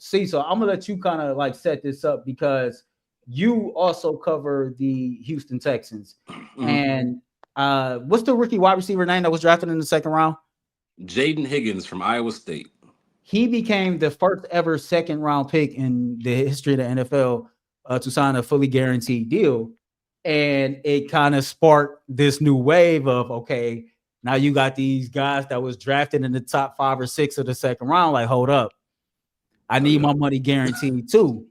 Cecil, I'm gonna let you kind of like set this up because you also cover the Houston Texans. And what's the rookie wide receiver name that was drafted in the second round? Jaden Higgins from Iowa State. He became the first ever second round pick in the history of the NFL to sign a fully guaranteed deal. And it kind of sparked this new wave of, okay, now you got these guys that was drafted in the top 5 or 6 of the second round. Like, hold up, I need my money guaranteed too.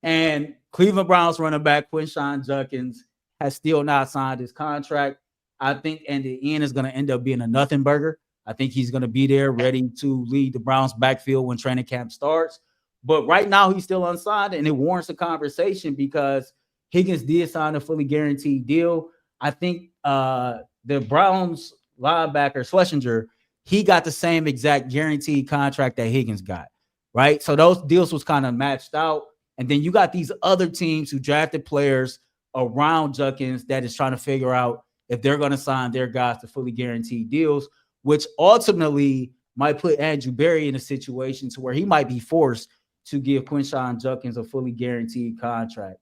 And Cleveland Browns running back Quinshon Judkins has still not signed his contract. I think in the end is going to end up being a nothing burger. I think he's going to be there ready to lead the Browns backfield when training camp starts. But right now he's still unsigned, and it warrants a conversation because Higgins did sign a fully guaranteed deal. I think the Browns linebacker Schwesinger, he got the same exact guaranteed contract that Higgins got, right? So those deals was kind of matched out. And then you got these other teams who drafted players around Judkins that is trying to figure out if they're going to sign their guys to fully guaranteed deals, which ultimately might put Andrew Berry in a situation to where he might be forced to give Quinshon Judkins a fully guaranteed contract.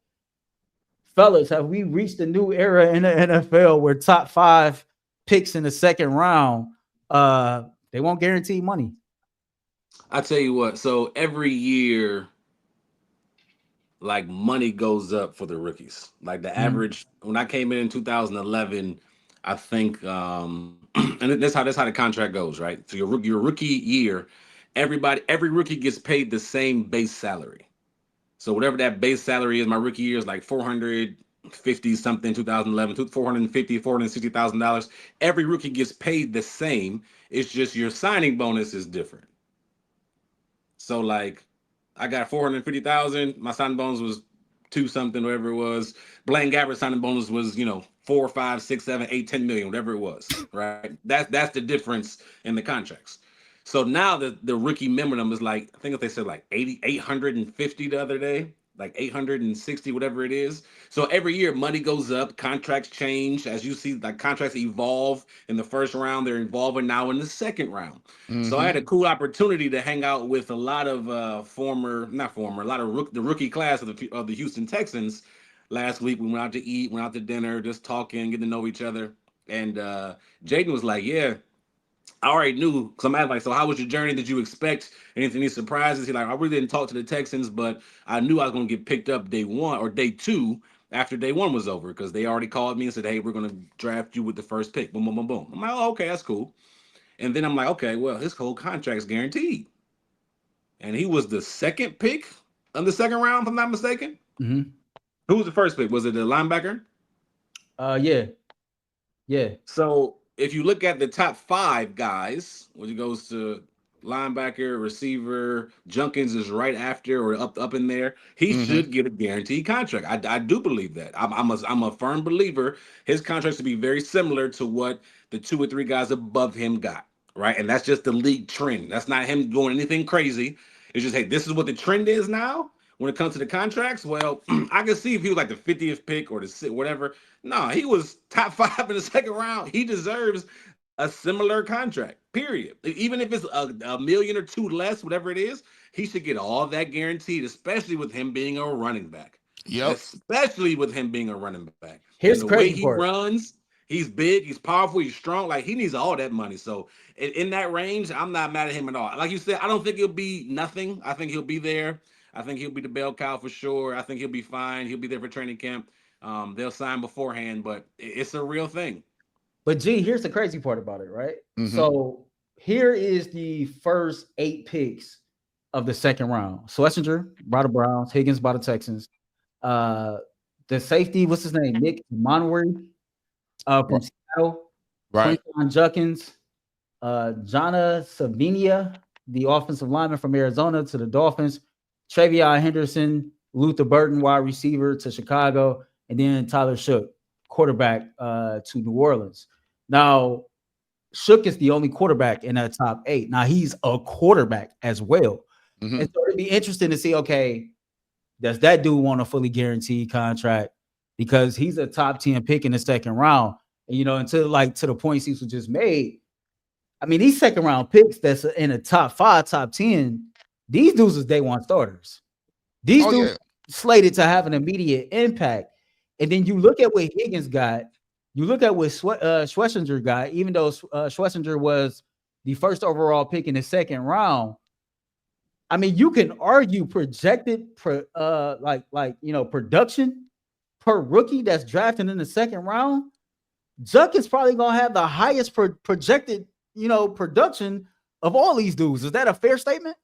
Fellas, have we reached a new era in the NFL where top 5 picks in the second round, they won't guarantee money? I tell you what, so every year, like money goes up for the rookies. Like the average, when I came in 2011, I think, and that's how the contract goes, right? So your rookie year, every rookie gets paid the same base salary. So whatever that base salary is, my rookie year is like $450 something, 2011, $460,000. Every rookie gets paid the same. It's just your signing bonus is different. So like, I got 450,000. My signing bonus was 2 something, whatever it was. Blaine Gabbert's signing bonus was 4, 5, 6, 7, 8, 10 million, whatever it was. Right. That's the difference in the contracts. So now the rookie minimum is like, I think if they said like 850 the other day, like 860, whatever it is. So every year money goes up, contracts change. As you see, like contracts evolve in the first round, they're evolving now in the second round. So I had a cool opportunity to hang out with a lot of the rookie class of the Houston Texans last week. We went out to eat, went out to dinner, just talking, getting to know each other. And Jaden was like, yeah, I already knew, because I'm like, so how was your journey? Did you expect any surprises? He's like, I really didn't talk to the Texans, but I knew I was going to get picked up day 1 or day 2 after day 1 was over, because they already called me and said, hey, we're going to draft you with the first pick. Boom, boom, boom, boom. I'm like, oh, okay, that's cool. And then I'm like, okay, well, his whole contract's guaranteed. And he was the second pick in the second round, if I'm not mistaken. Who was the first pick? Was it the linebacker? Yeah. So if you look at the top 5 guys, when it goes to linebacker, receiver, Judkins is right after or up in there. He should get a guaranteed contract. I do believe that. I'm a firm believer. His contract should be very similar to what the 2 or 3 guys above him got, right? And that's just the league trend. That's not him doing anything crazy. It's just, hey, this is what the trend is now when it comes to the contracts. Well, I can see if he was like the 50th pick or the whatever. No, he was top 5 in the second round. He deserves a similar contract, period. Even if it's a million or 2 less, whatever it is, he should get all that guaranteed, especially with him being a running back. Yep. Especially with him being a running back. Here's and the way he part. runs, he's big, he's powerful, he's strong. Like, he needs all that money. So in that range, I'm not mad at him at all. Like you said, I don't think he'll be nothing. I think he'll be there. I think he'll be the bell cow for sure. I think he'll be fine. He'll be there for training camp. They'll sign beforehand, but it's a real thing. But G, here's the crazy part about it, right? So here is the first 8 picks of the second round. Schwesinger by the Browns, Higgins by the Texans. The safety, what's his name? Nick Monwery from Seattle. Right. Quinshon Judkins. Jana Savinia, the offensive lineman from Arizona to the Dolphins. Travion Henderson, Luther Burton, wide receiver to Chicago. And then Tyler Shook, quarterback to New Orleans. Now, Shook is the only quarterback in that top 8. Now, he's a quarterback as well. And so it'd be interesting to see, okay, does that dude want a fully guaranteed contract? Because he's a top 10 pick in the second round. And, until to the point Cecil just made, I mean, these second round picks that's in the top 5, top 10, These dudes is day one starters. These dudes slated to have an immediate impact. And then you look at what Higgins got. You look at what Schwesinger got, even though Schwesinger was the first overall pick in the second round. I mean, you can argue projected production per rookie that's drafted in the second round. Juck is probably gonna have the highest projected, production of all these dudes. Is that a fair statement?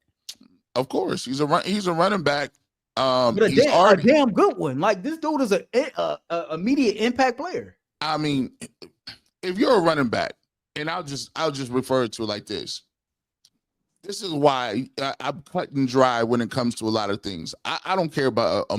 Of course, he's a running back. But a damn good one. Like, this dude is a immediate impact player. I mean, if you're a running back, and I'll just refer to it like this. This is why I'm cut and dry when it comes to a lot of things. I don't care about a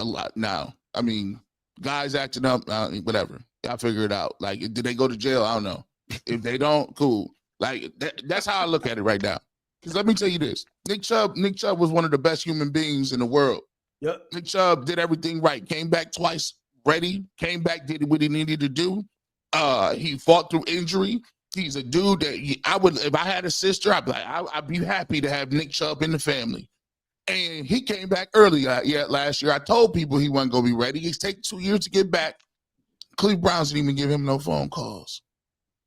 lot now. I mean, guys acting up, whatever. I'll figure it out. Like, did they go to jail? I don't know. If they don't, cool. Like, that's how I look at it right now. Because let me tell you this. Nick Chubb was one of the best human beings in the world. Yep. Nick Chubb did everything right. Came back twice, ready. Came back, did what he needed to do. He fought through injury. He's a dude that I would, if I had a sister, I'd be happy to have Nick Chubb in the family. And he came back early last year. I told people he wasn't going to be ready. He's taking 2 years to get back. Cleveland Browns didn't even give him no phone calls.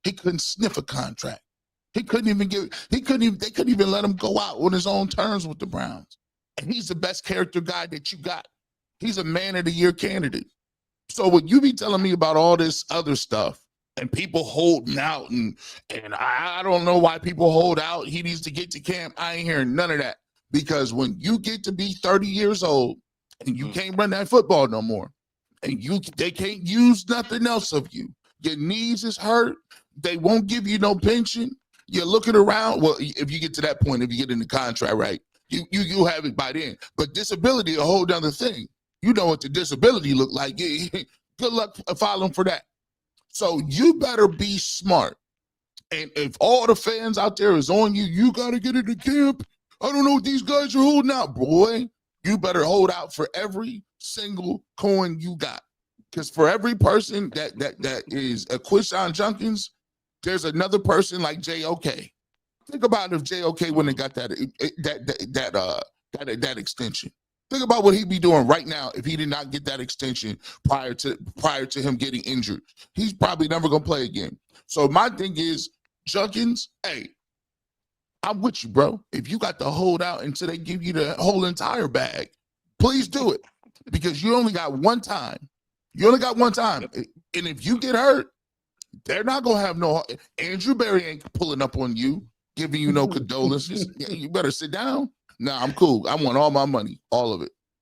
He couldn't sniff a contract. They couldn't even let him go out on his own terms with the Browns. And he's the best character guy that you got. He's a man of the year candidate. So when you be telling me about all this other stuff and people holding out and I don't know why people hold out, he needs to get to camp, I ain't hearing none of that. Because when you get to be 30 years old and you can't run that football no more, and they can't use nothing else of you, your knees is hurt, they won't give you no pension, you're looking around. Well, if you get to that point, if you get in the contract, right, you have it by then. But disability, a whole other thing. You know what the disability look like. Good luck filing for that. So you better be smart. And if all the fans out there is on you, you got to get into camp. I don't know what these guys are holding out, boy. You better hold out for every single coin you got. Because for every person that is a Quinshon Judkins, there's another person like JOK. Think about if JOK wouldn't have got that extension. Think about what he'd be doing right now if he did not get that extension prior to him getting injured. He's probably never gonna play again. So my thing is, Judkins, hey, I'm with you, bro. If you got to hold out until they give you the whole entire bag, please do it. Because you only got one time. You only got one time. And if you get hurt, they're not going to have no – Andrew Berry ain't pulling up on you, giving you no condolences. You better sit down. Nah, I'm cool. I want all my money, all of it.